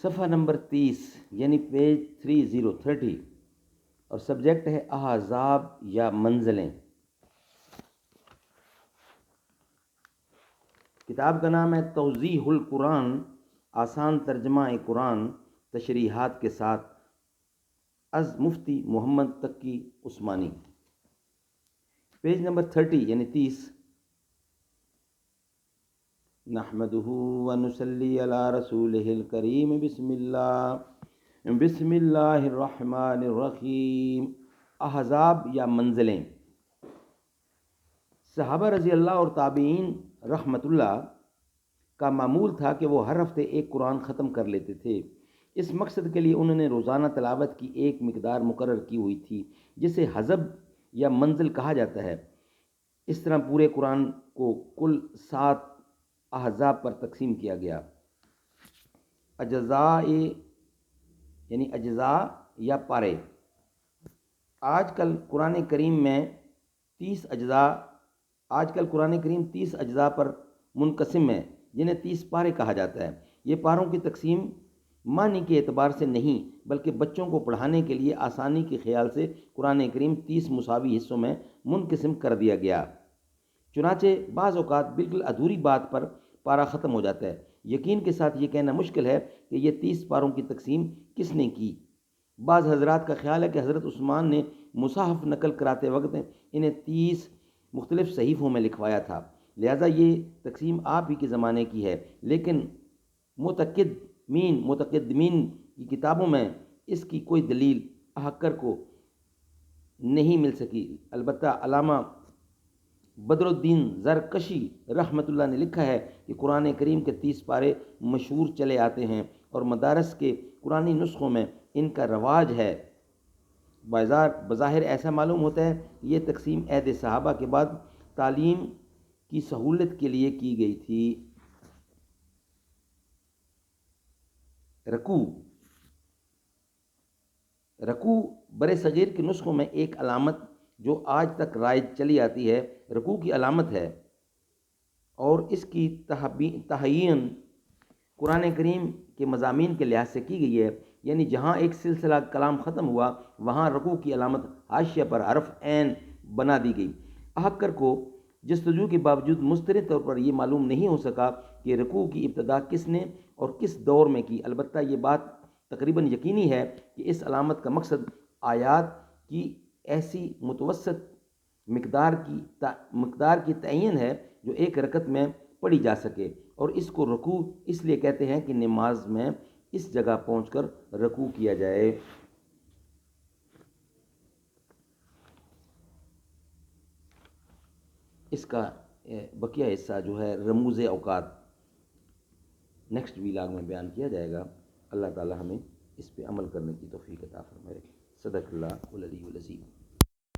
صفحہ نمبر 30 یعنی پیج 30 اور سبجیکٹ ہے احزاب یا منزلیں۔ کتاب کا نام ہے توضیح القرآن، آسان ترجمہ قرآن تشریحات کے ساتھ، از مفتی محمد تقی عثمانی۔ پیج نمبر 30 یعنی 30۔ نحمدہ ونصلی علی رسولہ الکریم، بسم اللہ الرحمن الرحیم۔ احزاب یا منزلیں۔ صحابہ رضی اللہ اور تابعین رحمت اللہ کا معمول تھا کہ وہ ہر ہفتے ایک قرآن ختم کر لیتے تھے۔ اس مقصد کے لیے انہوں نے روزانہ تلاوت کی ایک مقدار مقرر کی ہوئی تھی جسے حزب یا منزل کہا جاتا ہے۔ اس طرح پورے قرآن کو کل 7 احزاب پر تقسیم کیا گیا۔ اجزاء یعنی اجزاء یا پارے۔ آج کل قرآن کریم 30 اجزاء پر منقسم ہے جنہیں 30 پارے کہا جاتا ہے۔ یہ پاروں کی تقسیم معنی کے اعتبار سے نہیں بلکہ بچوں کو پڑھانے کے لیے آسانی کے خیال سے قرآن کریم 30 مساوی حصوں میں منقسم کر دیا گیا۔ چنانچہ بعض اوقات بالکل ادھوری بات پر پارہ ختم ہو جاتا ہے۔ یقین کے ساتھ یہ کہنا مشکل ہے کہ یہ 30 پاروں کی تقسیم کس نے کی۔ بعض حضرات کا خیال ہے کہ حضرت عثمان نے مصحف نقل کراتے وقت انہیں 30 مختلف صحیفوں میں لکھوایا تھا، لہٰذا یہ تقسیم آپ ہی کے زمانے کی ہے، لیکن متقدمین کی کتابوں میں اس کی کوئی دلیل احقر کو نہیں مل سکی۔ البتہ علامہ بدر الدین زرکشی رحمۃ اللہ نے لکھا ہے کہ قرآن کریم کے 30 پارے مشہور چلے آتے ہیں اور مدارس کے قرآنی نسخوں میں ان کا رواج ہے۔ بظاہر ایسا معلوم ہوتا ہے کہ یہ تقسیم عہد صحابہ کے بعد تعلیم کی سہولت کے لیے کی گئی تھی۔ رکوع برِ صغیر کے نسخوں میں ایک علامت جو آج تک رائج چلی آتی ہے رکوع کی علامت ہے، اور اس کی تعیین قرآن کریم کے مضامین کے لحاظ سے کی گئی ہے، یعنی جہاں ایک سلسلہ کلام ختم ہوا وہاں رکوع کی علامت حاشیہ پر حرف عین بنا دی گئی۔ احقر کو جستجو کے باوجود مستند طور پر یہ معلوم نہیں ہو سکا کہ رکوع کی ابتدا کس نے اور کس دور میں کی۔ البتہ یہ بات تقریباً یقینی ہے کہ اس علامت کا مقصد آیات کی ایسی متوسط مقدار کی تعین ہے جو ایک رکعت میں پڑھی جا سکے، اور اس کو رکوع اس لیے کہتے ہیں کہ نماز میں اس جگہ پہنچ کر رکوع کیا جائے۔ اس کا بقیہ حصہ جو ہے رموز اوقات نیکسٹ ویلاگ میں بیان کیا جائے گا۔ اللہ تعالی ہمیں اس پہ عمل کرنے کی توفیق عطا فرمائے۔ صدق اللہ العلی العظیم۔